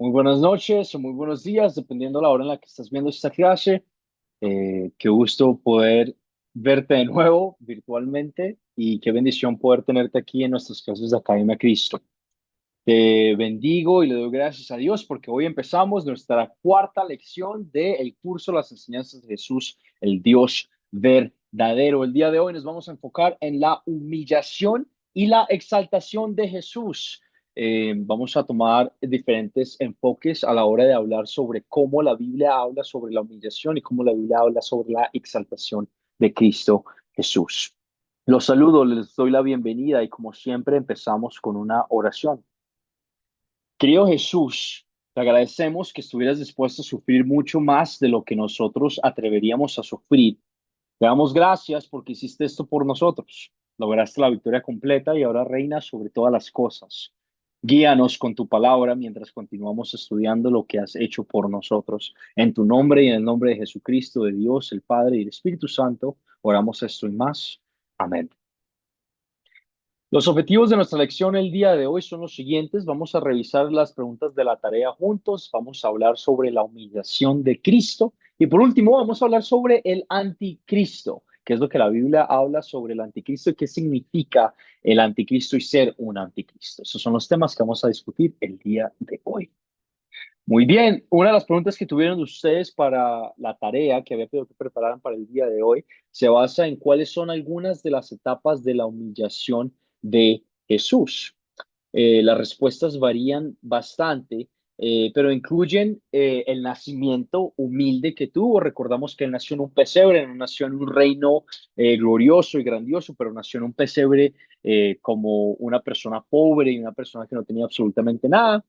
Muy buenas noches o muy buenos días, dependiendo de la hora en la que estás viendo esta clase. Qué gusto poder verte de nuevo virtualmente y qué bendición poder tenerte aquí en nuestras clases de Academia Cristo. Te bendigo y le doy gracias a Dios porque hoy empezamos nuestra cuarta lección del curso Las Enseñanzas de Jesús, el Dios verdadero. El día de hoy nos vamos a enfocar en la humillación y la exaltación de Jesús. Vamos a tomar diferentes enfoques a la hora de hablar sobre cómo la Biblia habla sobre la humillación y cómo la Biblia habla sobre la exaltación de Cristo Jesús. Los saludo, les doy la bienvenida y como siempre empezamos con una oración. Querido Jesús, te agradecemos que estuvieras dispuesto a sufrir mucho más de lo que nosotros atreveríamos a sufrir. Te damos gracias porque hiciste esto por nosotros. Lograste la victoria completa y ahora reinas sobre todas las cosas. Guíanos con tu palabra mientras continuamos estudiando lo que has hecho por nosotros. En tu nombre y en el nombre de Jesucristo, de Dios, el Padre y el Espíritu Santo, oramos esto y más. Amén. Los objetivos de nuestra lección el día de hoy son los siguientes. Vamos a revisar las preguntas de la tarea juntos. Vamos a hablar sobre la humillación de Cristo. Y por último, vamos a hablar sobre el anticristo, que es lo que la Biblia habla sobre el anticristo y qué significa el anticristo y ser un anticristo. Esos son los temas que vamos a discutir el día de hoy. Muy bien, una de las preguntas que tuvieron ustedes para la tarea que había pedido que prepararan para el día de hoy se basa en cuáles son algunas de las etapas de la humillación de Jesús. Las respuestas varían bastante, pero incluyen el nacimiento humilde que tuvo. Recordamos que él nació en un pesebre, no nació en un reino glorioso y grandioso, pero nació en un pesebre como una persona pobre y una persona que no tenía absolutamente nada.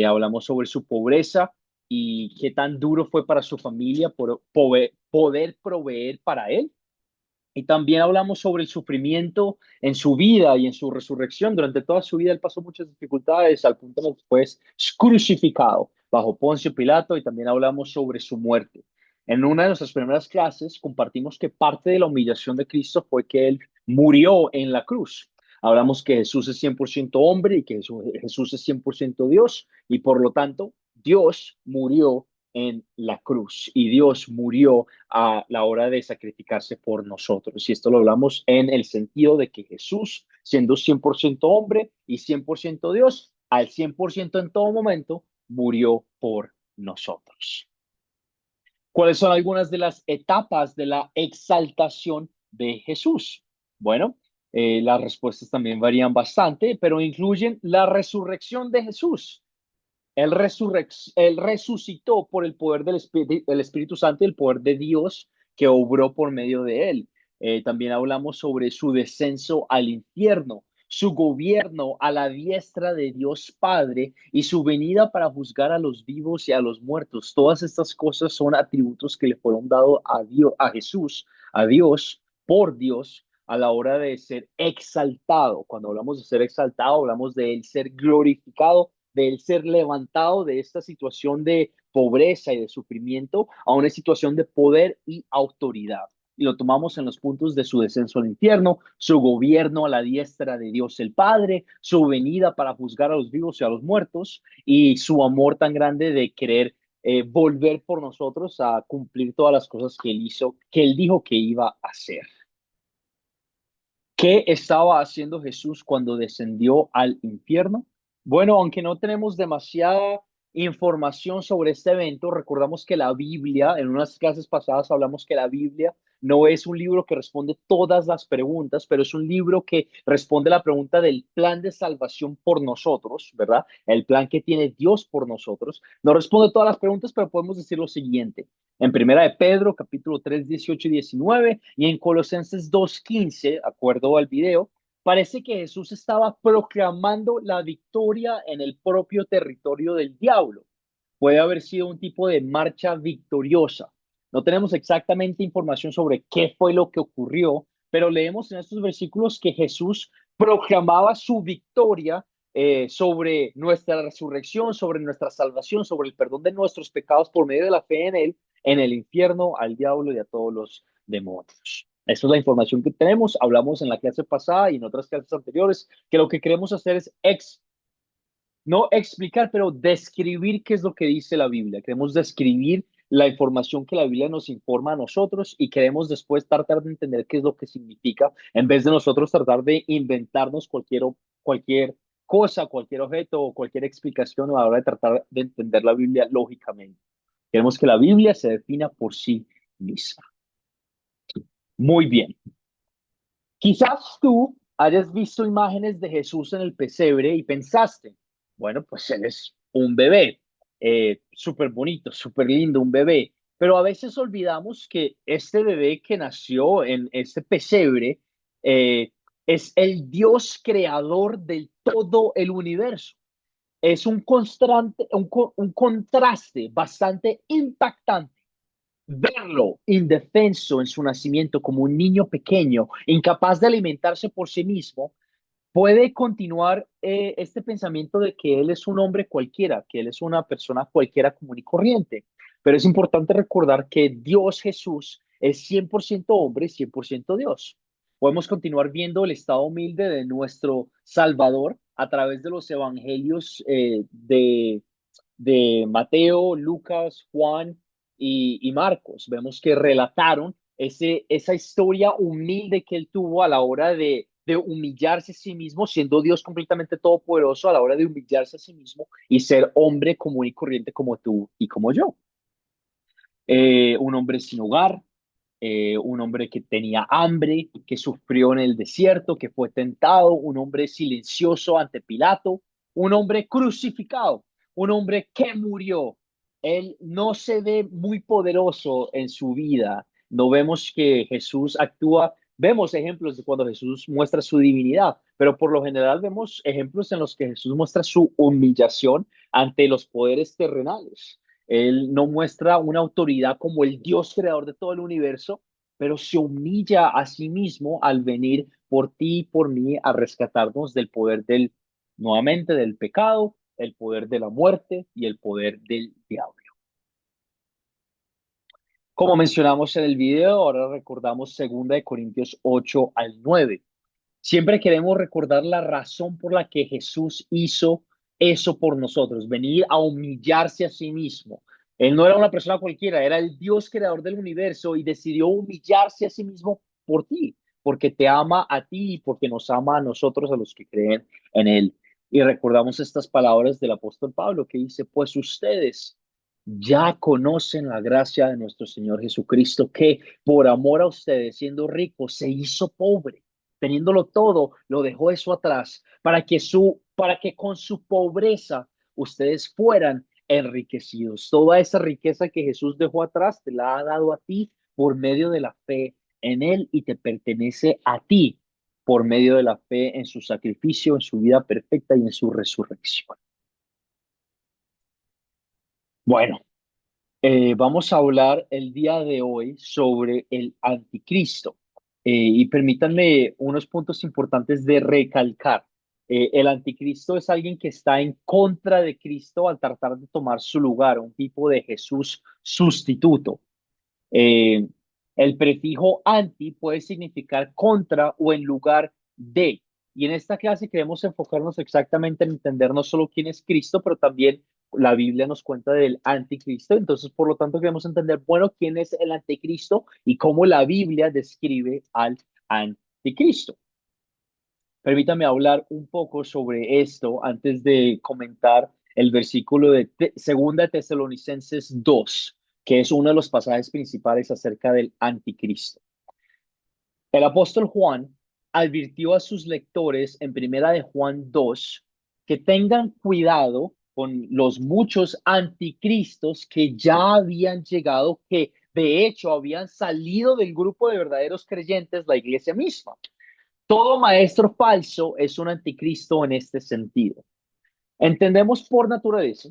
Hablamos sobre su pobreza y qué tan duro fue para su familia poder proveer para él. Y también hablamos sobre el sufrimiento en su vida y en su resurrección. Durante toda su vida él pasó muchas dificultades al punto de que fue crucificado bajo Poncio Pilato y también hablamos sobre su muerte. En una de nuestras primeras clases compartimos que parte de la humillación de Cristo fue que él murió en la cruz. Hablamos que Jesús es 100% hombre y que Jesús es 100% Dios y por lo tanto Dios murió en la cruz y Dios murió a la hora de sacrificarse por nosotros. Y esto lo hablamos en el sentido de que Jesús, siendo 100% hombre y 100% Dios, al 100% en todo momento, murió por nosotros. ¿Cuáles son algunas de las etapas de la exaltación de Jesús? Bueno, las respuestas también varían bastante, pero incluyen la resurrección de Jesús. Él resucitó por el poder del Espíritu Santo y el poder de Dios que obró por medio de él. También hablamos sobre su descenso al infierno, su gobierno a la diestra de Dios Padre y su venida para juzgar a los vivos y a los muertos. Todas estas cosas son atributos que le fueron dados a Dios, a Jesús, a Dios, por Dios, a la hora de ser exaltado. Cuando hablamos de ser exaltado, hablamos de él ser glorificado, de él ser levantado de esta situación de pobreza y de sufrimiento a una situación de poder y autoridad. Y lo tomamos en los puntos de su descenso al infierno, su gobierno a la diestra de Dios el Padre, su venida para juzgar a los vivos y a los muertos, y su amor tan grande de querer volver por nosotros a cumplir todas las cosas que él hizo, que él dijo que iba a hacer. ¿Qué estaba haciendo Jesús cuando descendió al infierno? Bueno, aunque no tenemos demasiada información sobre este evento, recordamos que la Biblia, en unas clases pasadas hablamos que la Biblia no es un libro que responde todas las preguntas, pero es un libro que responde la pregunta del plan de salvación por nosotros, ¿verdad? El plan que tiene Dios por nosotros. No responde todas las preguntas, pero podemos decir lo siguiente. En Primera de Pedro, capítulo 3, 18 y 19, y en Colosenses 2, 15, acuerdo al video, parece que Jesús estaba proclamando la victoria en el propio territorio del diablo. Puede haber sido un tipo de marcha victoriosa. No tenemos exactamente información sobre qué fue lo que ocurrió, pero leemos en estos versículos que Jesús proclamaba su victoria sobre nuestra resurrección, sobre nuestra salvación, sobre el perdón de nuestros pecados por medio de la fe en Él, en el infierno, al diablo y a todos los demonios. Esa es la información que tenemos. Hablamos en la clase pasada y en otras clases anteriores que lo que queremos hacer es no explicar, pero describir qué es lo que dice la Biblia. Queremos describir la información que la Biblia nos informa a nosotros y queremos después tratar de entender qué es lo que significa, en vez de nosotros tratar de inventarnos cualquier cosa, cualquier objeto o cualquier explicación a la hora de tratar de entender la Biblia lógicamente. Queremos que la Biblia se defina por sí misma. Muy bien. Quizás tú hayas visto imágenes de Jesús en el pesebre y pensaste, bueno, pues él es un bebé, súper bonito, súper lindo, un bebé. Pero a veces olvidamos que este bebé que nació en este pesebre eh, es el Dios creador del todo el universo. Es un contraste bastante impactante verlo indefenso en su nacimiento como un niño pequeño, incapaz de alimentarse por sí mismo, puede continuar este pensamiento de que él es un hombre cualquiera, que él es una persona cualquiera común y corriente. Pero es importante recordar que Dios Jesús es 100% hombre, 100% Dios. Podemos continuar viendo el estado humilde de nuestro Salvador a través de los evangelios de Mateo, Lucas, Juan y Marcos. Vemos que relataron esa historia humilde que él tuvo a la hora de humillarse a sí mismo, siendo Dios completamente todopoderoso, a la hora de humillarse a sí mismo y ser hombre común y corriente como tú y como yo. Un hombre sin hogar, un hombre que tenía hambre, que sufrió en el desierto, que fue tentado, un hombre silencioso ante Pilato, un hombre crucificado, un hombre que murió. Él no se ve muy poderoso en su vida. No vemos que Jesús actúa. Vemos ejemplos de cuando Jesús muestra su divinidad, pero por lo general vemos ejemplos en los que Jesús muestra su humillación ante los poderes terrenales. Él no muestra una autoridad como el Dios creador de todo el universo, pero se humilla a sí mismo al venir por ti y por mí a rescatarnos del poder nuevamente, del pecado, el poder de la muerte y el poder del diablo. Como mencionamos en el video, ahora recordamos 2 Corintios 8 al 9. Siempre queremos recordar la razón por la que Jesús hizo eso por nosotros, venir a humillarse a sí mismo. Él no era una persona cualquiera, era el Dios creador del universo y decidió humillarse a sí mismo por ti, porque te ama a ti y porque nos ama a nosotros, a los que creen en Él. Y recordamos estas palabras del apóstol Pablo que dice, pues ustedes ya conocen la gracia de nuestro Señor Jesucristo, que por amor a ustedes, siendo rico, se hizo pobre, teniéndolo todo, lo dejó eso atrás, para que con su pobreza ustedes fueran enriquecidos. Toda esa riqueza que Jesús dejó atrás te la ha dado a ti por medio de la fe en Él y te pertenece a ti por medio de la fe en su sacrificio, en su vida perfecta y en su resurrección. Bueno, vamos a hablar el día de hoy sobre el anticristo. Y permítanme unos puntos importantes de recalcar. El anticristo es alguien que está en contra de Cristo al tratar de tomar su lugar, un tipo de Jesús sustituto. Eh, el prefijo anti puede significar contra o en lugar de. Y en esta clase queremos enfocarnos exactamente en entender no solo quién es Cristo, pero también la Biblia nos cuenta del anticristo. Entonces, por lo tanto, queremos entender, bueno, quién es el anticristo y cómo la Biblia describe al anticristo. Permítame hablar un poco sobre esto antes de comentar el versículo de Segunda Tesalonicenses 2, que es uno de los pasajes principales acerca del anticristo. El apóstol Juan advirtió a sus lectores en Primera de Juan 2 que tengan cuidado con los muchos anticristos que ya habían llegado, que de hecho habían salido del grupo de verdaderos creyentes, la iglesia misma. Todo maestro falso es un anticristo en este sentido. Entendemos por naturaleza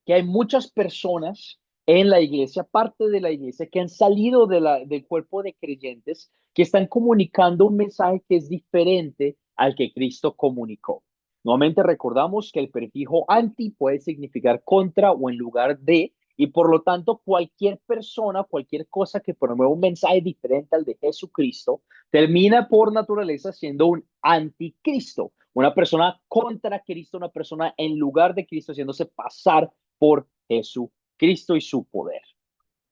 que hay muchas personas en la iglesia, parte de la iglesia, que han salido del cuerpo de creyentes, que están comunicando un mensaje que es diferente al que Cristo comunicó. Nuevamente recordamos que el prefijo anti puede significar contra o en lugar de, y por lo tanto cualquier persona, cualquier cosa que promueva un mensaje diferente al de Jesucristo, termina por naturaleza siendo un anticristo, una persona contra Cristo, una persona en lugar de Cristo, haciéndose pasar por Jesucristo y su poder.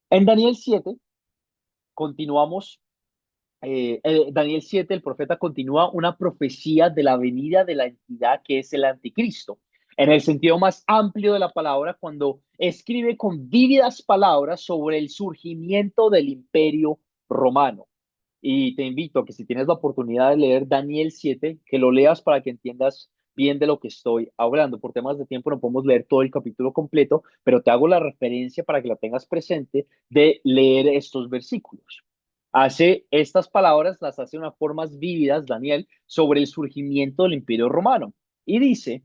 En Daniel 7 continuamos. Daniel 7, el profeta continúa una profecía de la venida de la entidad que es el anticristo. En el sentido más amplio de la palabra, cuando escribe con vívidas palabras sobre el surgimiento del imperio romano. Y te invito a que si tienes la oportunidad de leer Daniel 7, que lo leas para que entiendas bien de lo que estoy hablando. Por temas de tiempo no podemos leer todo el capítulo completo, pero te hago la referencia para que la tengas presente de leer estos versículos. Hace estas palabras, las hace de unas formas vívidas, Daniel, sobre el surgimiento del imperio romano. Y dice,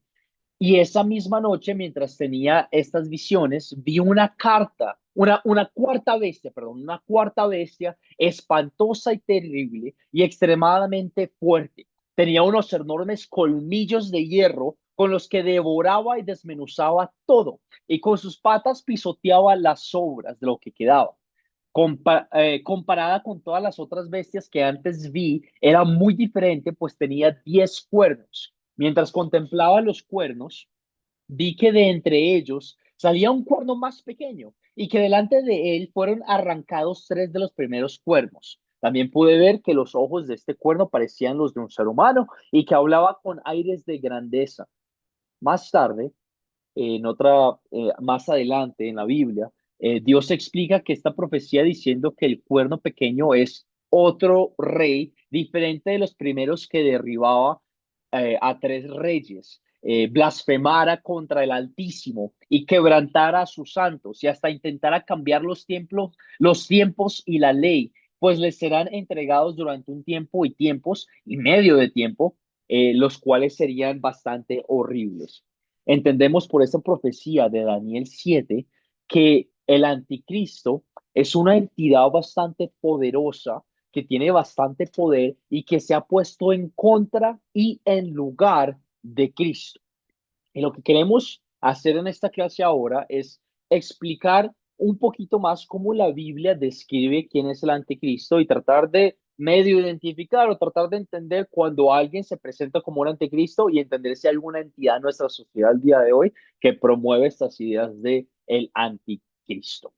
y esa misma noche, mientras tenía estas visiones, vi una carta, una cuarta bestia, perdón, una cuarta bestia espantosa y terrible y extremadamente fuerte. Tenía unos enormes colmillos de hierro con los que devoraba y desmenuzaba todo, y con sus patas pisoteaba las sobras de lo que quedaba. Comparada con todas las otras bestias que antes vi, era muy diferente, pues tenía 10 cuernos. Mientras contemplaba los cuernos, vi que de entre ellos salía un cuerno más pequeño y que delante de él fueron arrancados tres de los primeros cuernos. También pude ver que los ojos de este cuerno parecían los de un ser humano y que hablaba con aires de grandeza. Más tarde, más adelante en la Biblia, Dios explica que esta profecía diciendo que el cuerno pequeño es otro rey diferente de los primeros que derribaba a tres reyes, blasfemara contra el Altísimo y quebrantara a sus santos y hasta intentara cambiar los tiempos y la ley, pues les serán entregados durante un tiempo y tiempos y medio de tiempo, los cuales serían bastante horribles. Entendemos por esta profecía de Daniel 7 que el anticristo es una entidad bastante poderosa, que tiene bastante poder y que se ha puesto en contra y en lugar de Cristo. Y lo que queremos hacer en esta clase ahora es explicar un poquito más cómo la Biblia describe quién es el anticristo y tratar de medio identificar o tratar de entender cuando alguien se presenta como un anticristo y entender si hay alguna entidad en nuestra sociedad al día de hoy que promueve estas ideas de el anticristo.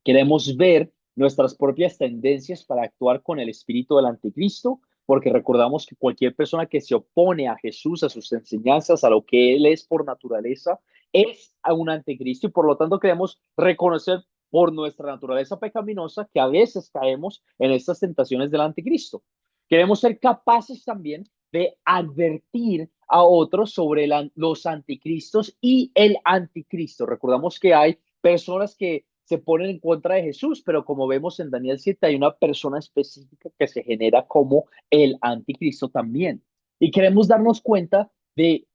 Queremos ver nuestras propias tendencias para actuar con el espíritu del anticristo, porque recordamos que cualquier persona que se opone a Jesús, a sus enseñanzas, a lo que Él es por naturaleza, es a un anticristo y por lo tanto queremos reconocer por nuestra naturaleza pecaminosa que a veces caemos en estas tentaciones del anticristo. Queremos ser capaces también de advertir a otros sobre los anticristos y el anticristo. Recordamos que hay personas que se ponen en contra de Jesús, pero como vemos en Daniel 7, hay una persona específica que se genera como el anticristo también. Y queremos darnos cuenta de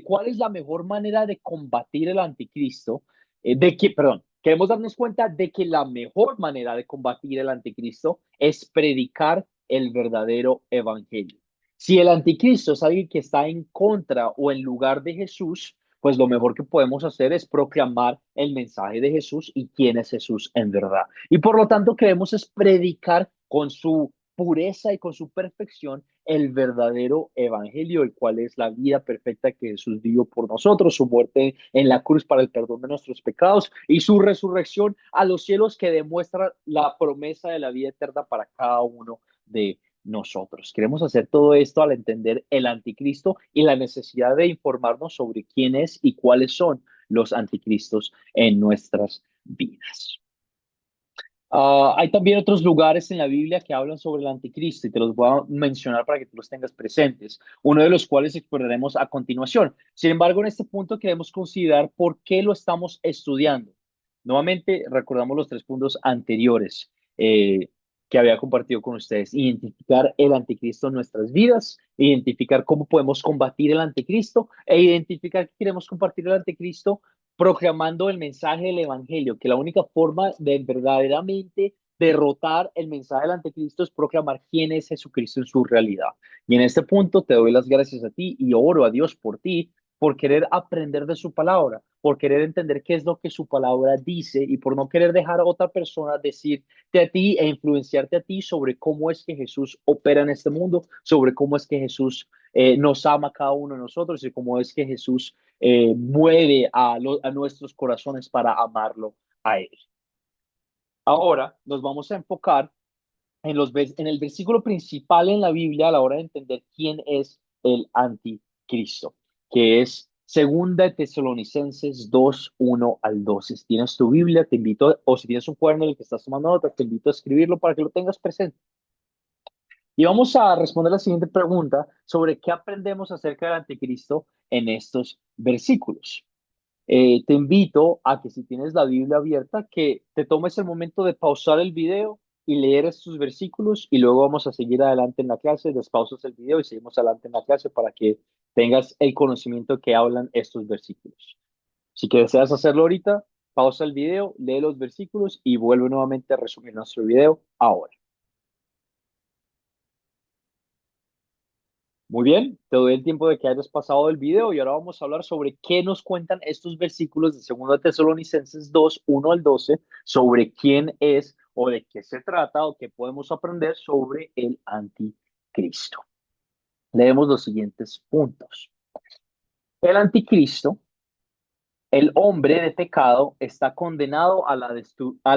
cuál es la mejor manera de combatir el anticristo, queremos darnos cuenta de que la mejor manera de combatir el anticristo es predicar el verdadero evangelio. Si el anticristo es alguien que está en contra o en lugar de Jesús, pues lo mejor que podemos hacer es proclamar el mensaje de Jesús y quién es Jesús en verdad. Y por lo tanto queremos es predicar con su pureza y con su perfección el verdadero evangelio, el cual es la vida perfecta que Jesús dio por nosotros, su muerte en la cruz para el perdón de nuestros pecados y su resurrección a los cielos que demuestra la promesa de la vida eterna para cada uno de nosotros. Queremos hacer todo esto al entender el anticristo y la necesidad de informarnos sobre quién es y cuáles son los anticristos en nuestras vidas. Hay también otros lugares en la Biblia que hablan sobre el anticristo y te los voy a mencionar para que tú los tengas presentes, uno de los cuales exploraremos a continuación. Sin embargo, en este punto queremos considerar por qué lo estamos estudiando. Nuevamente, recordamos los tres puntos anteriores que había compartido con ustedes. Identificar el anticristo en nuestras vidas, identificar cómo podemos combatir el anticristo e identificar que queremos compartir el anticristo proclamando el mensaje del evangelio, que la única forma de verdaderamente derrotar el mensaje del anticristo es proclamar quién es Jesucristo en su realidad. Y en este punto te doy las gracias a ti y oro a Dios por ti, por querer aprender de su palabra, por querer entender qué es lo que su palabra dice y por no querer dejar a otra persona decirte a ti e influenciarte a ti sobre cómo es que Jesús opera en este mundo, sobre cómo es que Jesús nos ama a cada uno de nosotros y cómo es que Jesús mueve a nuestros corazones para amarlo a Él. Ahora nos vamos a enfocar en el versículo principal en la Biblia a la hora de entender quién es el anticristo, que es Segunda de Tesalonicenses 2:1 al 12. Si tienes tu Biblia, te invito, o si tienes un cuaderno en el que estás tomando nota, te invito a escribirlo para que lo tengas presente. Y vamos a responder la siguiente pregunta sobre qué aprendemos acerca del anticristo en estos versículos. Te invito a que si tienes la Biblia abierta, que te tomes el momento de pausar el video y leer estos versículos y luego vamos a seguir adelante en la clase. Despausas el video y seguimos adelante en la clase para que tengas el conocimiento que hablan estos versículos. Si que deseas hacerlo ahorita, pausa el video, lee los versículos y vuelve nuevamente a resumir nuestro video ahora. Muy bien, te doy el tiempo de que hayas pasado el video y ahora vamos a hablar sobre qué nos cuentan estos versículos de 2 Tesalonicenses 2:1 al 12 sobre quién es o de qué se trata o qué podemos aprender sobre el anticristo. Leemos los siguientes puntos. El anticristo, el hombre de pecado, está condenado a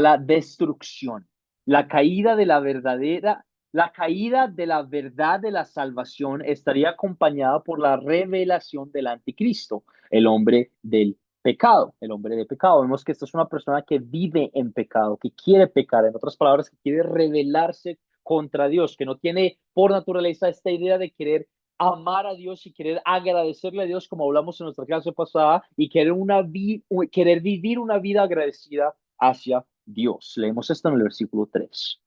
la destrucción. La caída de la verdadera, la caída de la verdad de la salvación estaría acompañada por la revelación del anticristo, el hombre del pecado, el hombre de pecado. Vemos que esta es una persona que vive en pecado, que quiere pecar, en otras palabras, que quiere rebelarse contra Dios, que no tiene por naturaleza esta idea de querer amar a Dios y querer agradecerle a Dios, como hablamos en nuestra clase pasada, y querer vivir una vida agradecida hacia Dios. Leemos esto en el versículo 3.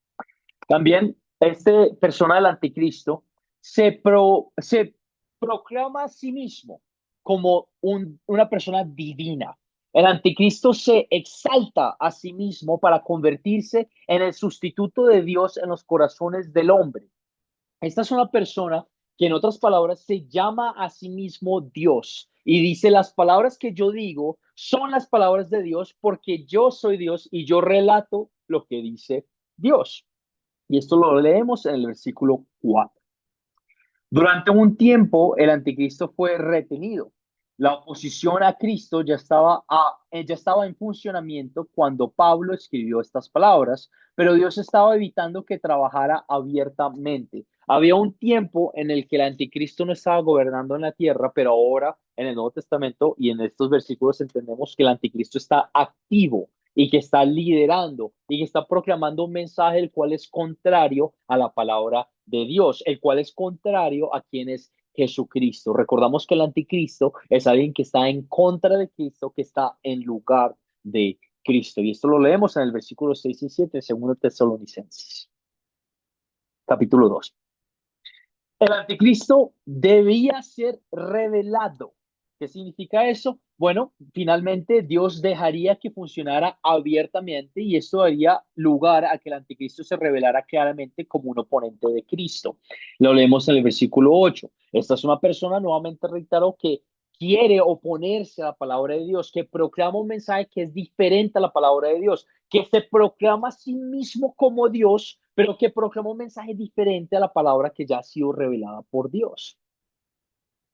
También, este persona del anticristo se proclama a sí mismo como una persona divina. El anticristo se exalta a sí mismo para convertirse en el sustituto de Dios en los corazones del hombre. Esta es una persona que en otras palabras se llama a sí mismo Dios y dice las palabras que yo digo son las palabras de Dios porque yo soy Dios y yo relato lo que dice Dios. Y esto lo leemos en el versículo 4. Durante un tiempo el anticristo fue retenido. La oposición a Cristo ya estaba en funcionamiento cuando Pablo escribió estas palabras, pero Dios estaba evitando que trabajara abiertamente. Había un tiempo en el que el anticristo no estaba gobernando en la tierra, pero ahora en el Nuevo Testamento y en estos versículos entendemos que el anticristo está activo y que está liderando y que está proclamando un mensaje el cual es contrario a la palabra de Dios, el cual es contrario a quien es Jesucristo. Recordamos que el anticristo es alguien que está en contra de Cristo, que está en lugar de Cristo. Y esto lo leemos en el versículo 6 y 7 de 2 Tesalonicenses, capítulo 2. El anticristo debía ser revelado. ¿Qué significa eso? Bueno, finalmente Dios dejaría que funcionara abiertamente y esto daría lugar a que el anticristo se revelara claramente como un oponente de Cristo. Lo leemos en el versículo 8. Esta es una persona, nuevamente reitero, que quiere oponerse a la palabra de Dios, que proclama un mensaje que es diferente a la palabra de Dios, que se proclama a sí mismo como Dios, pero que proclama un mensaje diferente a la palabra que ya ha sido revelada por Dios.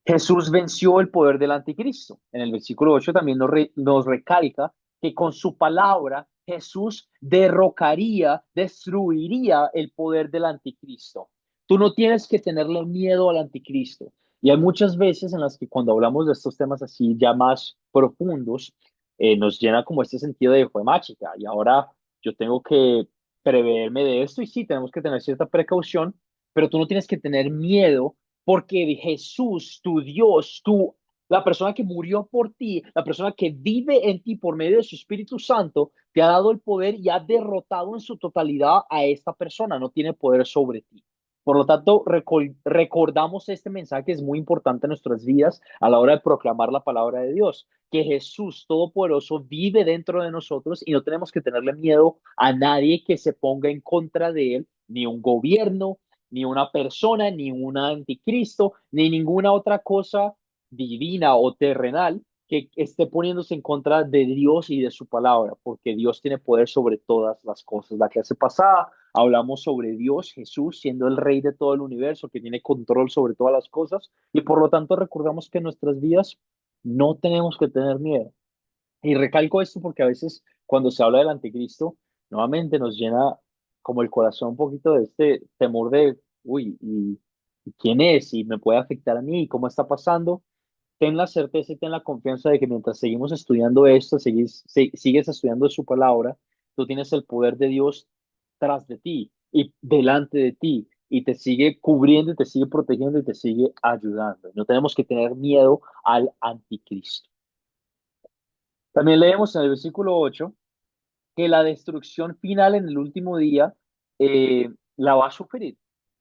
Jesús venció el poder del anticristo. En el versículo 8 también nos recalca que con su palabra Jesús derrocaría, destruiría el poder del anticristo. Tú no tienes que tenerle miedo al anticristo. Y hay muchas veces en las que cuando hablamos de estos temas así ya más profundos, nos llena como este sentido de fue mágica. Y ahora yo tengo que preverme de esto y sí, tenemos que tener cierta precaución, pero tú no tienes que tener miedo porque Jesús, tu Dios, la persona que murió por ti, la persona que vive en ti por medio de su Espíritu Santo, te ha dado el poder y ha derrotado en su totalidad a esta persona, no tiene poder sobre ti. Por lo tanto, recordamos este mensaje que es muy importante en nuestras vidas a la hora de proclamar la palabra de Dios, que Jesús Todopoderoso vive dentro de nosotros y no tenemos que tenerle miedo a nadie que se ponga en contra de él, ni un gobierno, ni una persona, ni un anticristo, ni ninguna otra cosa divina o terrenal que esté poniéndose en contra de Dios y de su palabra, porque Dios tiene poder sobre todas las cosas. La clase pasada hablamos sobre Dios, Jesús, siendo el rey de todo el universo, que tiene control sobre todas las cosas, y por lo tanto recordamos que en nuestras vidas no tenemos que tener miedo. Y recalco esto porque a veces cuando se habla del anticristo, nuevamente nos llena como el corazón un poquito de este temor de, uy, ¿y quién es? ¿Y me puede afectar a mí? ¿Y cómo está pasando? Ten la certeza y ten la confianza de que mientras seguimos estudiando esto, sigues estudiando su palabra, tú tienes el poder de Dios tras de ti y delante de ti y te sigue cubriendo y te sigue protegiendo y te sigue ayudando. No tenemos que tener miedo al anticristo. También leemos en el versículo 8 que la destrucción final en el último día la va a sufrir.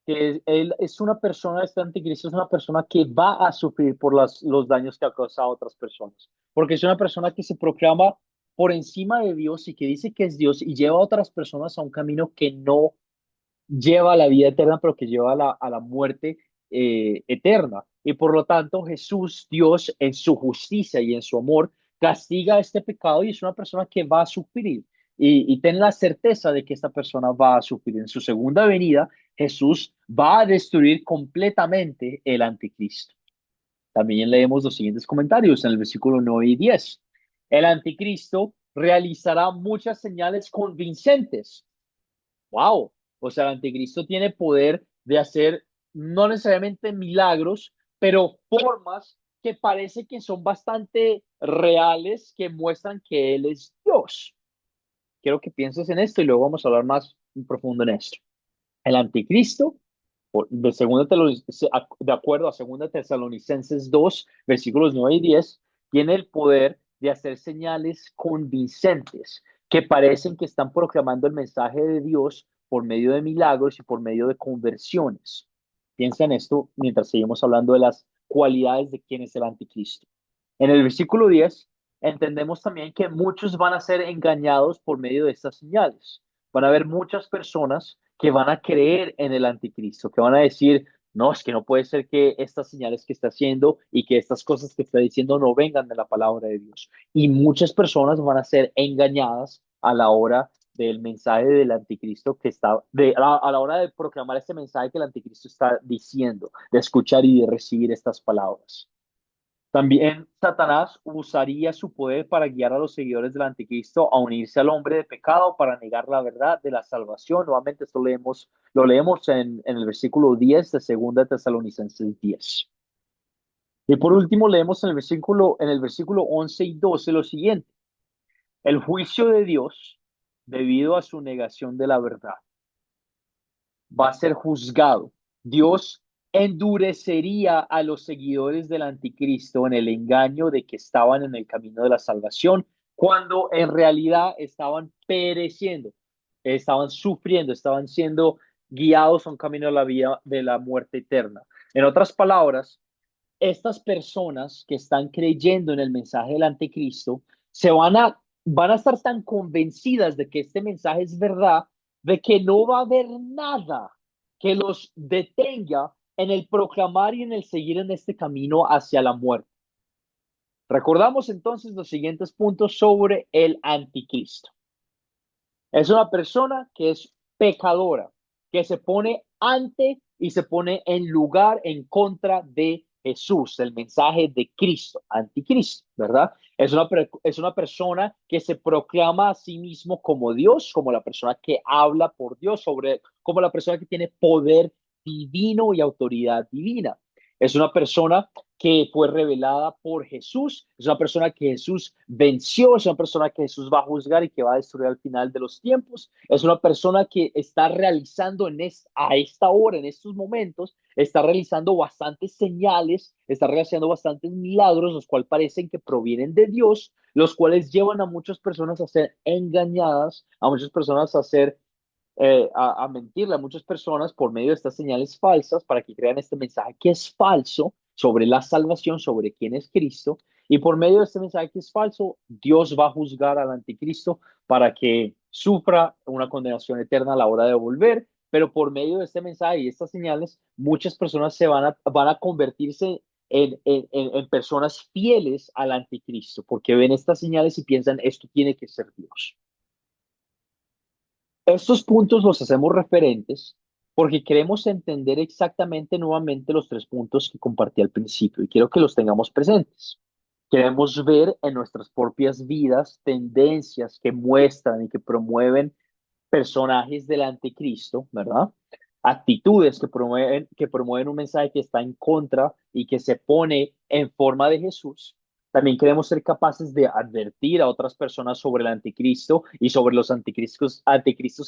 Que él es una persona, este anticristo es una persona que va a sufrir por los daños que ha causado a otras personas. Porque es una persona que se proclama por encima de Dios y que dice que es Dios y lleva a otras personas a un camino que no lleva a la vida eterna, pero que lleva a la muerte eterna. Y por lo tanto, Jesús, Dios, en su justicia y en su amor, castiga este pecado y es una persona que va a sufrir. Y ten la certeza de que esta persona va a sufrir. En su segunda venida, Jesús va a destruir completamente el anticristo. También leemos los siguientes comentarios en el versículo 9 y 10. El anticristo realizará muchas señales convincentes. Wow, o sea, el anticristo tiene poder de hacer no necesariamente milagros, pero formas que parece que son bastante reales, que muestran que Él es Dios. Quiero que pienses en esto y luego vamos a hablar más en profundo en esto. El anticristo, de acuerdo a 2 Tesalonicenses 2 versículos 9 y 10, tiene el poder de hacer señales convincentes que parecen que están proclamando el mensaje de Dios por medio de milagros y por medio de conversiones. Piensa en esto mientras seguimos hablando de las cualidades de quién es el anticristo. En el versículo 10 entendemos también que muchos van a ser engañados por medio de estas señales. Van a haber muchas personas que van a creer en el anticristo, que van a decir, no, es que no puede ser que estas señales que está haciendo y que estas cosas que está diciendo no vengan de la palabra de Dios. Y muchas personas van a ser engañadas a la hora del mensaje del anticristo que está, a la hora de proclamar este mensaje que el anticristo está diciendo, de escuchar y de recibir estas palabras. También Satanás usaría su poder para guiar a los seguidores del anticristo a unirse al hombre de pecado para negar la verdad de la salvación. Nuevamente esto lo leemos en el versículo 10 de 2 Tesalonicenses 10. Y por último leemos en el versículo 11 y 12 lo siguiente. El juicio de Dios, debido a su negación de la verdad, va a ser juzgado. Dios endurecería a los seguidores del anticristo en el engaño de que estaban en el camino de la salvación, cuando en realidad estaban pereciendo, estaban sufriendo, estaban siendo guiados a un camino de la vida de la muerte eterna. En otras palabras, estas personas que están creyendo en el mensaje del anticristo van a estar tan convencidas de que este mensaje es verdad, de que no va a haber nada que los detenga en el proclamar y en el seguir en este camino hacia la muerte. Recordamos entonces los siguientes puntos sobre el anticristo. Es una persona que es pecadora, que se pone ante y se pone en lugar en contra de Jesús, el mensaje de Cristo, anticristo, ¿verdad? Es una persona que se proclama a sí mismo como Dios, como la persona que habla por Dios, como la persona que tiene poder divino y autoridad divina. Es una persona que fue revelada por Jesús, es una persona que Jesús venció, es una persona que Jesús va a juzgar y que va a destruir al final de los tiempos, es una persona que está realizando a esta hora, en estos momentos, está realizando bastantes señales, está realizando bastantes milagros, los cuales parecen que provienen de Dios, los cuales llevan a muchas personas a ser engañadas, a muchas personas a mentirle a muchas personas por medio de estas señales falsas para que crean este mensaje que es falso sobre la salvación, sobre quién es Cristo. Y por medio de este mensaje que es falso, Dios va a juzgar al anticristo para que sufra una condenación eterna a la hora de volver. Pero por medio de este mensaje y estas señales, muchas personas van a convertirse en personas fieles al anticristo, porque ven estas señales y piensan, esto tiene que ser Dios. Estos puntos los hacemos referentes porque queremos entender exactamente nuevamente los tres puntos que compartí al principio y quiero que los tengamos presentes. Queremos ver en nuestras propias vidas tendencias que muestran y que promueven personajes del anticristo, ¿verdad? Actitudes que promueven un mensaje que está en contra y que se pone en forma de Jesús. También queremos ser capaces de advertir a otras personas sobre el anticristo y sobre los anticristos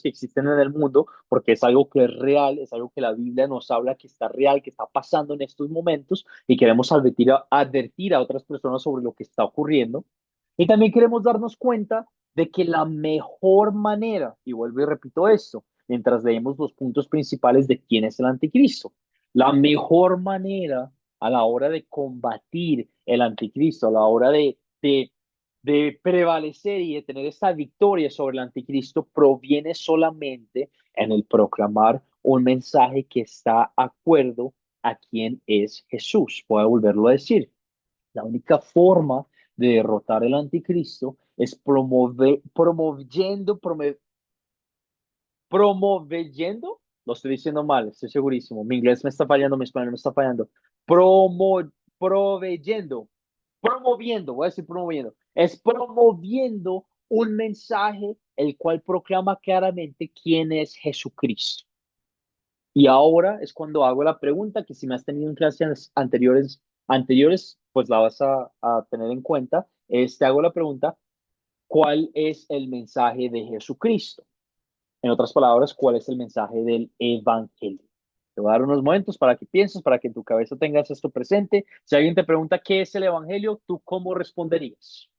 que existen en el mundo, porque es algo que es real, es algo que la Biblia nos habla que está real, que está pasando en estos momentos, y queremos advertir a otras personas sobre lo que está ocurriendo. Y también queremos darnos cuenta de que la mejor manera, y vuelvo y repito esto, mientras leemos los puntos principales de quién es el anticristo, la mejor manera a la hora de combatir el anticristo, a la hora de prevalecer y de tener esta victoria sobre el anticristo, proviene solamente en el proclamar un mensaje que está acuerdo a quién es Jesús. Voy a volverlo a decir. La única forma de derrotar el anticristo es promoviendo, lo estoy diciendo mal, estoy segurísimo, mi inglés me está fallando, mi español me está fallando, promo, proveyendo, promoviendo, voy a decir promoviendo, es promoviendo un mensaje el cual proclama claramente quién es Jesucristo. Y ahora es cuando hago la pregunta que si me has tenido en clases anteriores, pues la vas a tener en cuenta. Te hago la pregunta, ¿cuál es el mensaje de Jesucristo? En otras palabras, ¿cuál es el mensaje del Evangelio? Te voy a dar unos momentos para que pienses, para que en tu cabeza tengas esto presente. Si alguien te pregunta qué es el Evangelio, ¿tú cómo responderías?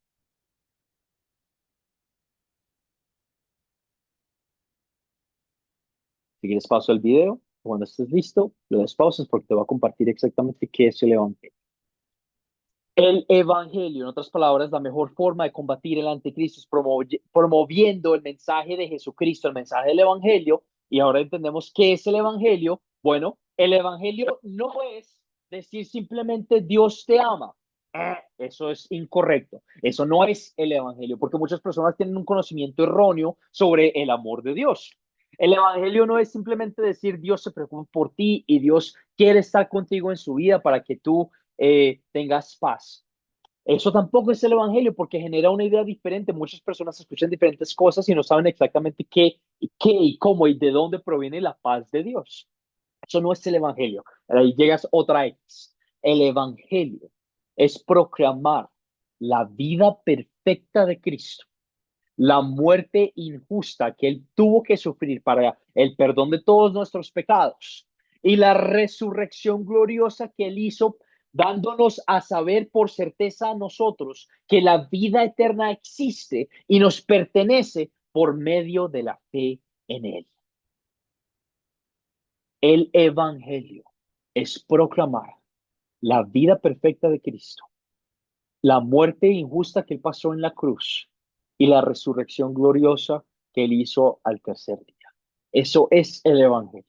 Si quieres pausa el video, cuando estés listo, lo des pausas porque te voy a compartir exactamente qué es el Evangelio. El evangelio, en otras palabras, la mejor forma de combatir el anticristo es promoviendo el mensaje de Jesucristo, el mensaje del evangelio. Y ahora entendemos qué es el evangelio. Bueno, el evangelio no es decir simplemente Dios te ama. Eso es incorrecto. Eso no es el evangelio, porque muchas personas tienen un conocimiento erróneo sobre el amor de Dios. El evangelio no es simplemente decir Dios se preocupa por ti y Dios quiere estar contigo en su vida para que tú tengas paz. Eso tampoco es el evangelio porque genera una idea diferente. Muchas personas escuchan diferentes cosas y no saben exactamente qué y cómo y de dónde proviene la paz de Dios. Eso no es el evangelio. Ahí llegas otra X. El evangelio es proclamar la vida perfecta de Cristo, la muerte injusta que Él tuvo que sufrir para el perdón de todos nuestros pecados y la resurrección gloriosa que Él hizo, dándonos a saber por certeza a nosotros que la vida eterna existe y nos pertenece por medio de la fe en Él. El Evangelio es proclamar la vida perfecta de Cristo, la muerte injusta que Él pasó en la cruz y la resurrección gloriosa que Él hizo al tercer día. Eso es el Evangelio.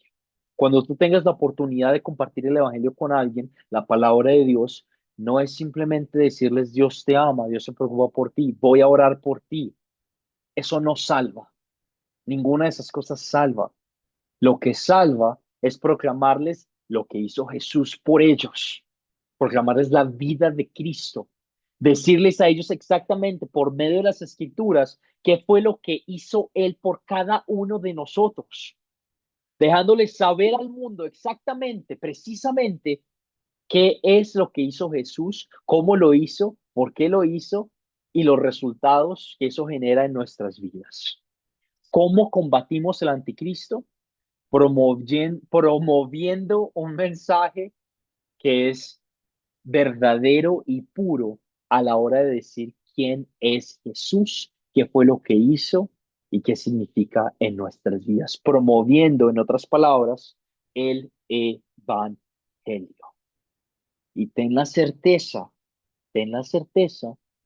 Cuando tú tengas la oportunidad de compartir el Evangelio con alguien, la palabra de Dios no es simplemente decirles Dios te ama, Dios se preocupa por ti, voy a orar por ti. Eso no salva. Ninguna de esas cosas salva. Lo que salva es proclamarles lo que hizo Jesús por ellos, proclamarles la vida de Cristo, decirles a ellos exactamente por medio de las escrituras qué fue lo que hizo Él por cada uno de nosotros, dejándoles saber al mundo exactamente, precisamente, qué es lo que hizo Jesús, cómo lo hizo, por qué lo hizo y los resultados que eso genera en nuestras vidas. ¿Cómo combatimos el anticristo? Promoviendo un mensaje que es verdadero y puro a la hora de decir quién es Jesús, qué fue lo que hizo y qué significa en nuestras vidas, promoviendo, en otras palabras, el evangelio. Y ten la certeza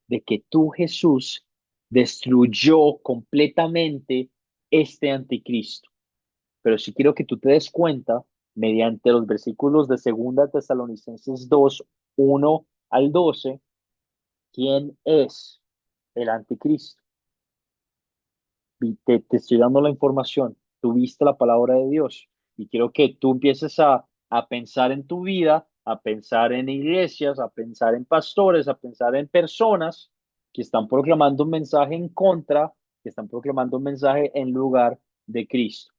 de que tú, Jesús, destruyó completamente este anticristo. Pero sí quiero que tú te des cuenta, mediante los versículos de 2 Tesalonicenses 2, 1 al 12, ¿quién es el anticristo? Te estoy dando la información, tú viste la palabra de Dios y quiero que tú empieces a pensar en tu vida, a pensar en iglesias, a pensar en pastores, a pensar en personas que están proclamando un mensaje en contra, que están proclamando un mensaje en lugar de Cristo.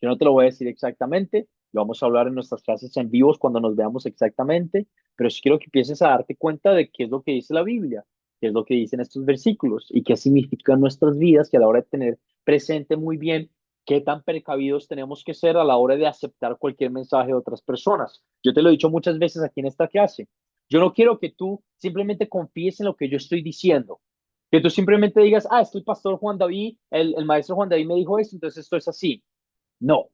Yo no te lo voy a decir exactamente, lo vamos a hablar en nuestras clases en vivos cuando nos veamos exactamente, pero sí quiero que empieces a darte cuenta de qué es lo que dice la Biblia, qué es lo que dicen estos versículos y qué significan nuestras vidas, que a la hora de tener presente muy bien qué tan precavidos tenemos que ser a la hora de aceptar cualquier mensaje de otras personas. Yo te lo he dicho muchas veces aquí en esta clase. Yo no quiero que tú simplemente confíes en lo que yo estoy diciendo, que tú simplemente digas, ah, es que el pastor Juan David, el maestro Juan David me dijo esto, entonces esto es así. No,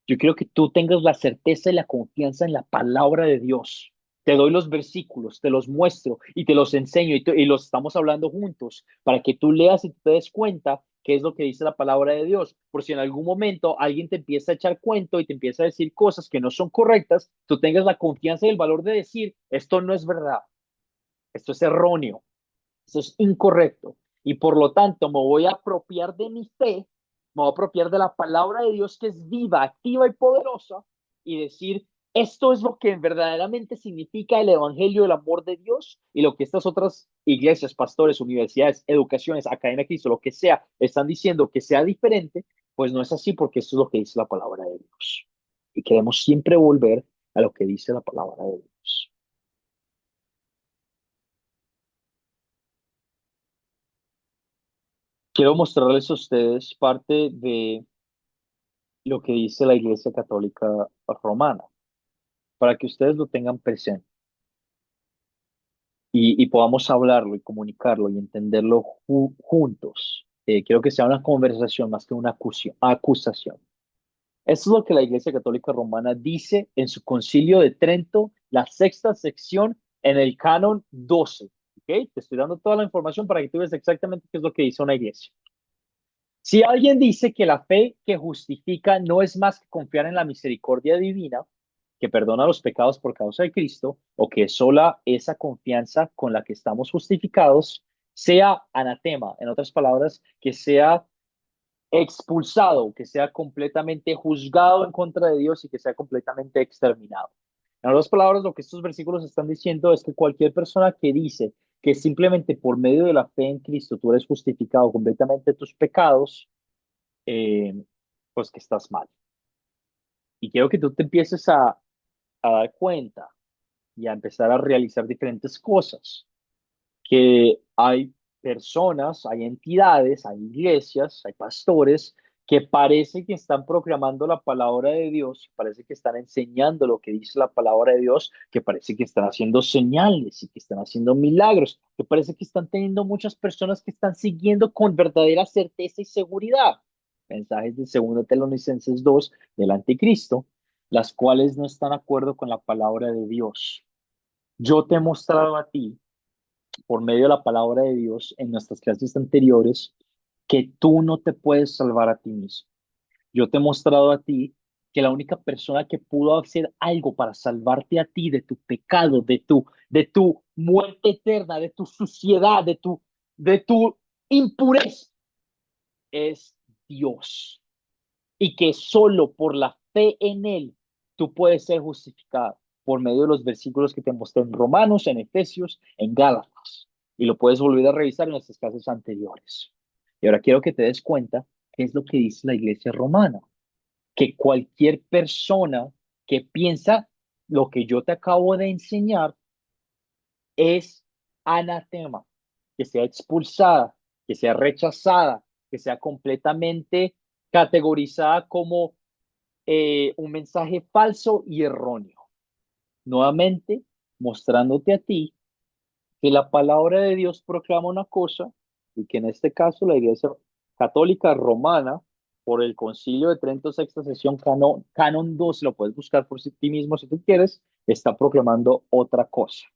yo quiero que tú tengas la certeza y la confianza en la palabra de Dios. Te doy los versículos, te los muestro y te los enseño y los estamos hablando juntos para que tú leas y te des cuenta qué es lo que dice la palabra de Dios. Por si en algún momento alguien te empieza a echar cuento y te empieza a decir cosas que no son correctas, tú tengas la confianza y el valor de decir, esto no es verdad, esto es erróneo, esto es incorrecto. Y por lo tanto me voy a apropiar de mi fe, me voy a apropiar de la palabra de Dios que es viva, activa y poderosa y decir, esto es lo que verdaderamente significa el evangelio del amor de Dios y lo que estas otras iglesias, pastores, universidades, educaciones, Academia de Cristo, lo que sea, están diciendo que sea diferente, pues no es así porque esto es lo que dice la palabra de Dios. Y queremos siempre volver a lo que dice la palabra de Dios. Quiero mostrarles a ustedes parte de lo que dice la Iglesia Católica Romana, para que ustedes lo tengan presente y podamos hablarlo y comunicarlo y entenderlo juntos. Quiero que sea una conversación más que una acusación. Esto es lo que la Iglesia Católica Romana dice en su Concilio de Trento, la sexta sección en el canon 12. ¿Ok? Te estoy dando toda la información para que tú veas exactamente qué es lo que dice una iglesia. Si alguien dice que la fe que justifica no es más que confiar en la misericordia divina, que perdona los pecados por causa de Cristo, o que es sola esa confianza con la que estamos justificados, sea anatema, en otras palabras, que sea expulsado, que sea completamente juzgado en contra de Dios y que sea completamente exterminado. En otras palabras, lo que estos versículos están diciendo es que cualquier persona que dice que simplemente por medio de la fe en Cristo tú eres justificado completamente de tus pecados, eh, pues que estás mal. Y quiero que tú te empieces a dar cuenta y a empezar a realizar diferentes cosas, que hay personas, hay entidades, hay iglesias, hay pastores que parece que están proclamando la palabra de Dios, parece que están enseñando lo que dice la palabra de Dios, que parece que están haciendo señales y que están haciendo milagros, que parece que están teniendo muchas personas que están siguiendo con verdadera certeza y seguridad. Mensajes de 2 Tesalonicenses 2 del anticristo, las cuales no están de acuerdo con la palabra de Dios. Yo te he mostrado a ti por medio de la palabra de Dios en nuestras clases anteriores que tú no te puedes salvar a ti mismo. Yo te he mostrado a ti que la única persona que pudo hacer algo para salvarte a ti de tu pecado, de tu muerte eterna, de tu suciedad, de tu impureza, es Dios. Y que solo por la fe en Él tú puedes ser justificado por medio de los versículos que te mostré en Romanos, en Efesios, en Gálatas. Y lo puedes volver a revisar en nuestras clases anteriores. Y ahora quiero que te des cuenta qué es lo que dice la iglesia romana. Que cualquier persona que piensa lo que yo te acabo de enseñar es anatema, que sea expulsada, que sea rechazada, que sea completamente categorizada como un mensaje falso y erróneo. Nuevamente, mostrándote a ti que la palabra de Dios proclama una cosa y que en este caso la Iglesia Católica Romana, por el Concilio de Trento, sexta sesión, canon 2, lo puedes buscar por ti mismo si tú quieres, está proclamando otra cosa,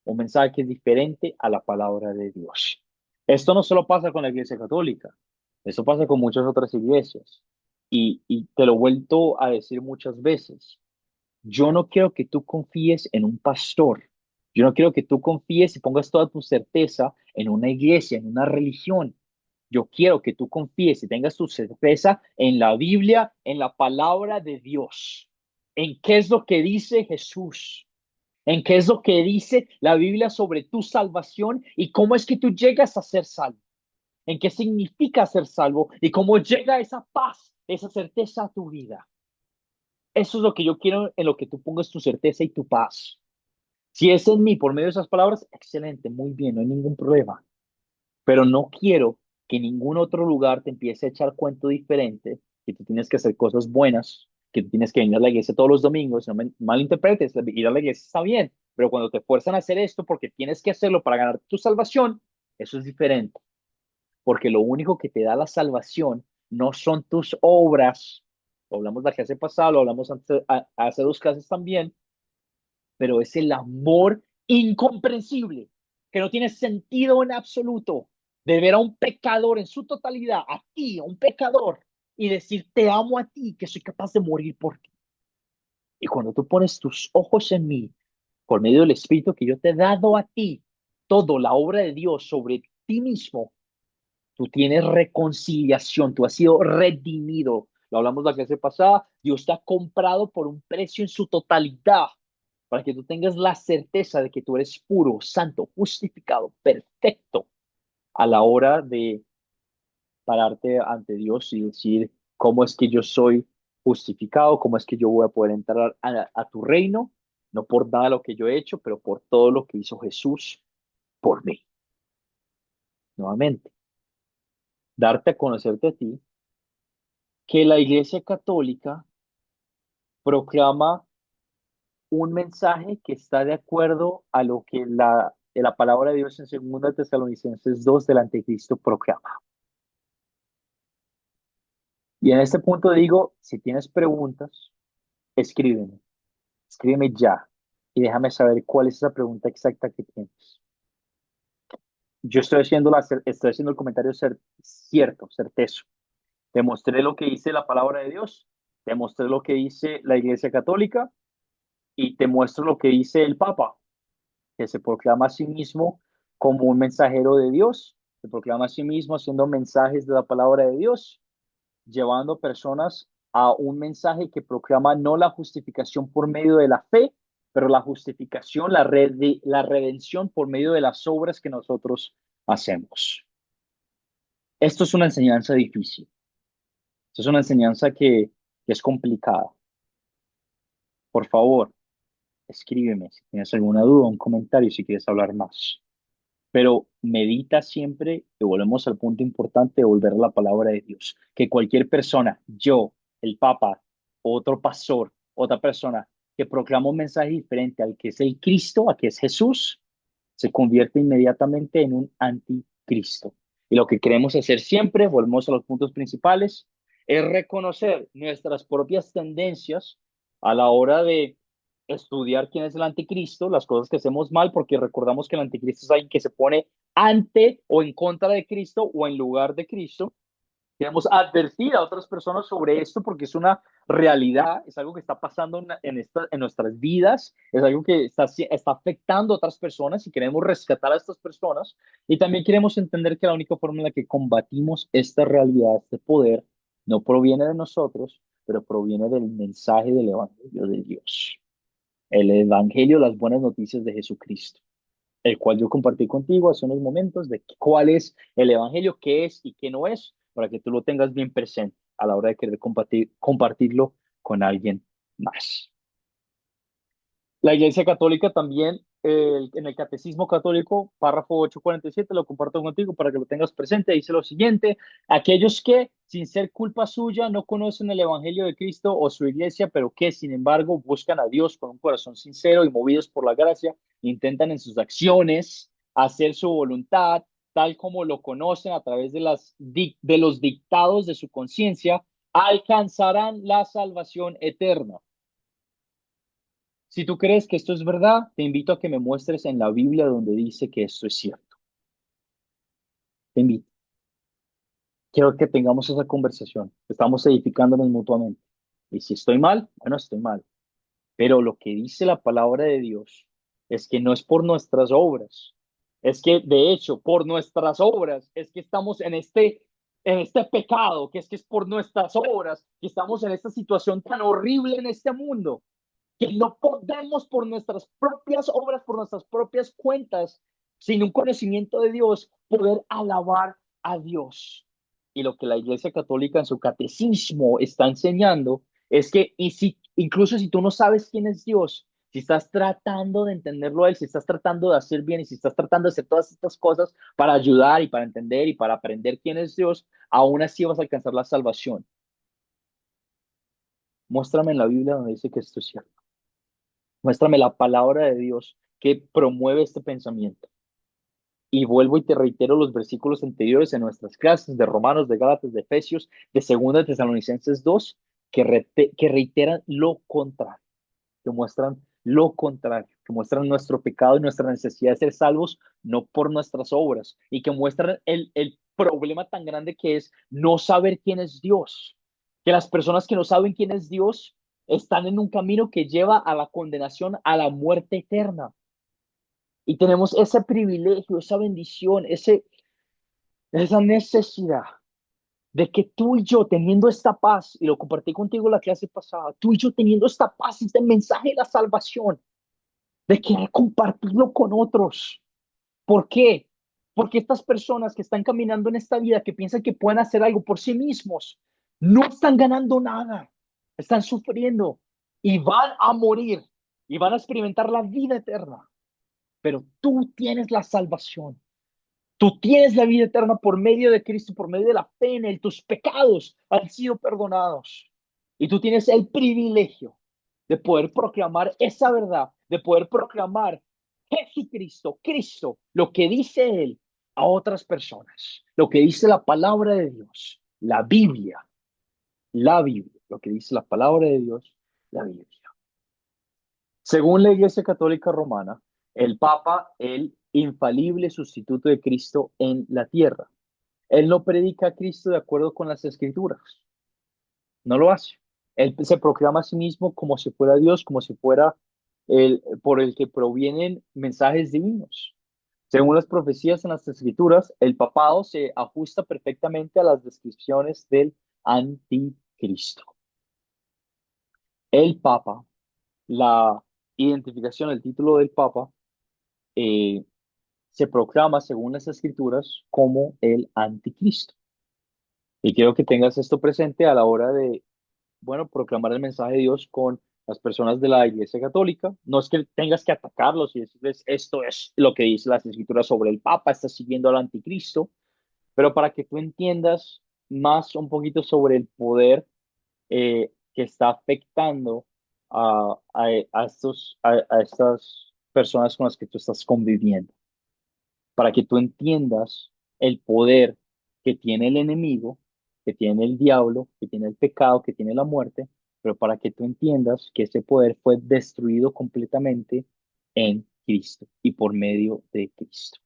un mensaje que es diferente a la palabra de Dios. Esto no solo pasa con la Iglesia Católica, esto pasa con muchas otras iglesias. Y te lo he vuelto a decir muchas veces. Yo no quiero que tú confíes en un pastor. Yo no quiero que tú confíes y pongas toda tu certeza en una iglesia, en una religión. Yo quiero que tú confíes y tengas tu certeza en la Biblia, en la palabra de Dios, en qué es lo que dice Jesús, en qué es lo que dice la Biblia sobre tu salvación y cómo es que tú llegas a ser salvo, en qué significa ser salvo y cómo llega esa paz, esa certeza a tu vida. Eso es lo que yo quiero en lo que tú pongas tu certeza y tu paz. Si es en mí por medio de esas palabras, excelente, muy bien, no hay ningún problema. Pero no quiero que ningún otro lugar te empiece a echar cuento diferente, que tú tienes que hacer cosas buenas, que tú tienes que venir a la iglesia todos los domingos. No me malinterpretes, ir a la iglesia está bien, pero cuando te fuerzan a hacer esto porque tienes que hacerlo para ganar tu salvación, eso es diferente. Porque lo único que te da la salvación no son tus obras. Lo hablamos la clase pasada, lo hablamos hace dos clases también, pero es el amor incomprensible, que no tiene sentido en absoluto, de ver a un pecador en su totalidad, a ti, a un pecador, y decir, te amo a ti, que soy capaz de morir por ti. Y cuando tú pones tus ojos en mí, por medio del Espíritu que yo te he dado a ti, todo, la obra de Dios sobre ti mismo, tú tienes reconciliación, tú has sido redimido. Lo hablamos la clase pasada, Dios te ha comprado por un precio en su totalidad, para que tú tengas la certeza de que tú eres puro, santo, justificado, perfecto a la hora de pararte ante Dios y decir, ¿cómo es que yo soy justificado? ¿Cómo es que yo voy a poder entrar a tu reino? No por nada de lo que yo he hecho, pero por todo lo que hizo Jesús por mí. Nuevamente, darte a conocerte a ti, que la Iglesia Católica proclama un mensaje que está de acuerdo a lo que la palabra de Dios en 2 Tesalonicenses 2 del Anticristo proclama. Y en este punto digo, si tienes preguntas, escríbeme, escríbeme ya y déjame saber cuál es esa pregunta exacta que tienes. Yo estoy haciendo el comentario cierto, certezo. Te mostré lo que dice la palabra de Dios, te mostré lo que dice la Iglesia Católica y te muestro lo que dice el Papa, que se proclama a sí mismo como un mensajero de Dios, se proclama a sí mismo haciendo mensajes de la palabra de Dios, llevando personas a un mensaje que proclama no la justificación por medio de la fe, pero la justificación, la redención por medio de las obras que nosotros hacemos. Esto es una enseñanza difícil, esto es una enseñanza que es complicada. Por favor, escríbeme si tienes alguna duda, un comentario, si quieres hablar más. Pero medita siempre, y volvemos al punto importante de volver a la palabra de Dios, que cualquier persona, yo, el Papa, otro pastor, otra persona que proclama un mensaje diferente al que es el Cristo, a que es Jesús, se convierte inmediatamente en un anticristo. Y lo que queremos hacer siempre, volvemos a los puntos principales, es reconocer nuestras propias tendencias a la hora de estudiar quién es el anticristo, las cosas que hacemos mal, porque recordamos que el anticristo es alguien que se pone ante o en contra de Cristo o en lugar de Cristo. Queremos advertir a otras personas sobre esto porque es una realidad, es algo que está pasando en nuestras vidas, es algo que está afectando a otras personas y queremos rescatar a estas personas. Y también queremos entender que la única forma en la que combatimos esta realidad, este poder, no proviene de nosotros, pero proviene del mensaje del Evangelio de Dios. El Evangelio, las buenas noticias de Jesucristo, el cual yo compartí contigo hace unos momentos de cuál es el Evangelio, qué es y qué no es, para que tú lo tengas bien presente a la hora de querer compartirlo con alguien más. La Iglesia Católica también, en el Catecismo Católico, párrafo 847, lo comparto contigo para que lo tengas presente. Dice lo siguiente: aquellos que, sin ser culpa suya, no conocen el Evangelio de Cristo o su iglesia, pero que, sin embargo, buscan a Dios con un corazón sincero y movidos por la gracia, intentan en sus acciones hacer su voluntad, tal como lo conocen a través de los dictados de su conciencia, alcanzarán la salvación eterna. Si tú crees que esto es verdad, te invito a que me muestres en la Biblia donde dice que esto es cierto. Te invito. Quiero que tengamos esa conversación. Estamos edificándonos mutuamente. Y si estoy mal, bueno, estoy mal. Pero lo que dice la palabra de Dios, es que no es por nuestras obras. Es que, de hecho, por nuestras obras es que estamos en este pecado, que es por nuestras obras que estamos en esta situación tan horrible en este mundo, que no podemos por nuestras propias obras, por nuestras propias cuentas, sin un conocimiento de Dios, poder alabar a Dios. Y lo que la Iglesia Católica en su catecismo está enseñando es que incluso si tú no sabes quién es Dios, si estás tratando de entenderlo a Él, si estás tratando de hacer bien y si estás tratando de hacer todas estas cosas para ayudar y para entender y para aprender quién es Dios, aún así vas a alcanzar la salvación. Muéstrame en la Biblia donde dice que esto es cierto. Muéstrame la palabra de Dios que promueve este pensamiento. Y vuelvo y te reitero los versículos anteriores en nuestras clases de Romanos, de Gálatas, de Efesios, de Segunda de Tesalonicenses 2, que reiteran lo contrario, que muestran lo contrario, que muestran nuestro pecado y nuestra necesidad de ser salvos, no por nuestras obras, y que muestran el problema tan grande que es no saber quién es Dios, que las personas que no saben quién es Dios están en un camino que lleva a la condenación, a la muerte eterna. Y tenemos ese privilegio, esa bendición, esa necesidad de que tú y yo teniendo esta paz, y lo compartí contigo la clase pasada, tú y yo teniendo esta paz, este mensaje de la salvación, de querer compartirlo con otros. ¿Por qué? Porque estas personas que están caminando en esta vida, que piensan que pueden hacer algo por sí mismos, no están ganando nada, están sufriendo y van a morir y van a experimentar la vida eterna. Pero tú tienes la salvación. Tú tienes la vida eterna por medio de Cristo, por medio de la fe en Él. Tus pecados han sido perdonados. Y tú tienes el privilegio de poder proclamar esa verdad, de poder proclamar Jesucristo, Cristo, lo que dice Él a otras personas, lo que dice la palabra de Dios, la Biblia, lo que dice la palabra de Dios, la Biblia. Según la Iglesia Católica Romana, el Papa, el infalible sustituto de Cristo en la tierra. Él no predica a Cristo de acuerdo con las Escrituras, no lo hace. Él se proclama a sí mismo como si fuera Dios, como si fuera por el que provienen mensajes divinos. Según las profecías en las Escrituras, el papado se ajusta perfectamente a las descripciones del anticristo. El Papa, la identificación, el título del Papa, eh, se proclama, según las Escrituras, como el anticristo. Y quiero que tengas esto presente a la hora de, bueno, proclamar el mensaje de Dios con las personas de la Iglesia Católica. No es que tengas que atacarlos y decirles esto es lo que dice las Escrituras sobre el Papa, estás siguiendo al anticristo, pero para que tú entiendas más un poquito sobre el poder que está afectando a estas personas con las que tú estás conviviendo, para que tú entiendas el poder que tiene el enemigo, que tiene el diablo, que tiene el pecado, que tiene la muerte, pero para que tú entiendas que ese poder fue destruido completamente en Cristo y por medio de Cristo.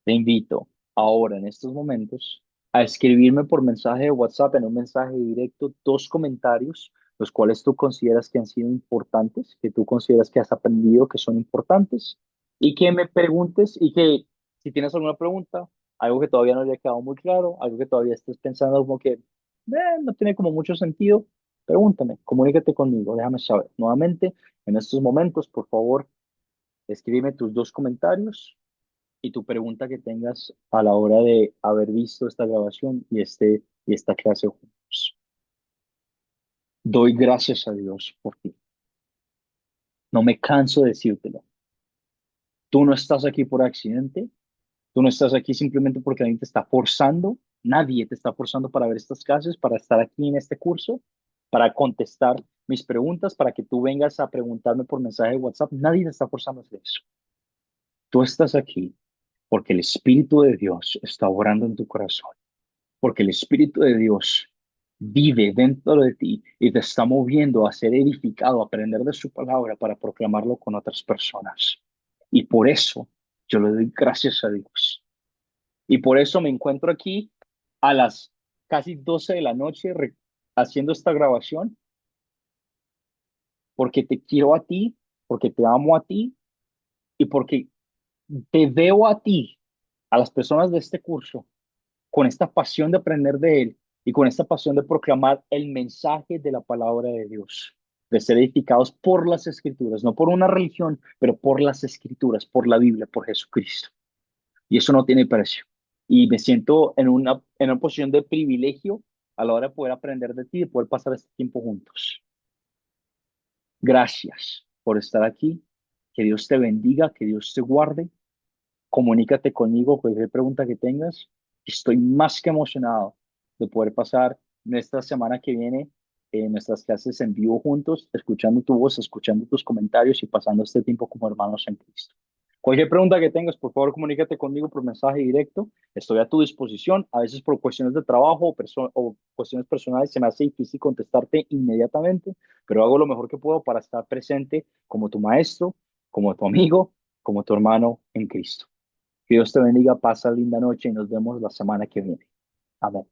Te invito ahora, en estos momentos, a escribirme por mensaje de WhatsApp, en un mensaje directo, dos comentarios, los cuales tú consideras que han sido importantes, que tú consideras que has aprendido que son importantes, y que me preguntes y que si tienes alguna pregunta, algo que todavía no haya quedado muy claro, algo que todavía estés pensando como que no tiene como mucho sentido, pregúntame, comunícate conmigo, déjame saber. Nuevamente, en estos momentos, por favor, escríbeme tus dos comentarios y tu pregunta que tengas a la hora de haber visto esta grabación y esta clase juntos. Doy gracias a Dios por ti. No me canso de decírtelo. Tú no estás aquí por accidente. Tú no estás aquí simplemente porque alguien te está forzando. Nadie te está forzando para ver estas clases, para estar aquí en este curso, para contestar mis preguntas, para que tú vengas a preguntarme por mensaje de WhatsApp. Nadie te está forzando a hacer eso. Tú estás aquí porque el Espíritu de Dios está obrando en tu corazón, porque el Espíritu de Dios vive dentro de ti y te está moviendo a ser edificado, a aprender de su palabra para proclamarlo con otras personas. Y por eso yo le doy gracias a Dios. Y por eso me encuentro aquí a las casi 12 de la noche haciendo esta grabación porque te quiero a ti, porque te amo a ti y porque te veo a ti, a las personas de este curso, con esta pasión de aprender de Él y con esta pasión de proclamar el mensaje de la palabra de Dios, de ser edificados por las Escrituras, no por una religión, pero por las Escrituras, por la Biblia, por Jesucristo. Y eso no tiene precio. Y me siento en una posición de privilegio a la hora de poder aprender de ti y de poder pasar este tiempo juntos. Gracias por estar aquí. Que Dios te bendiga, que Dios te guarde. Comunícate conmigo, cualquier pregunta que tengas. Estoy más que emocionado de poder pasar nuestra semana que viene en nuestras clases en vivo juntos, escuchando tu voz, escuchando tus comentarios y pasando este tiempo como hermanos en Cristo. Cualquier pregunta que tengas, por favor, comunícate conmigo por mensaje directo. Estoy a tu disposición. A veces por cuestiones de trabajo o cuestiones personales se me hace difícil contestarte inmediatamente, pero hago lo mejor que puedo para estar presente como tu maestro, como tu amigo, como tu hermano en Cristo. Que Dios te bendiga, pasa linda noche y nos vemos la semana que viene. Amén.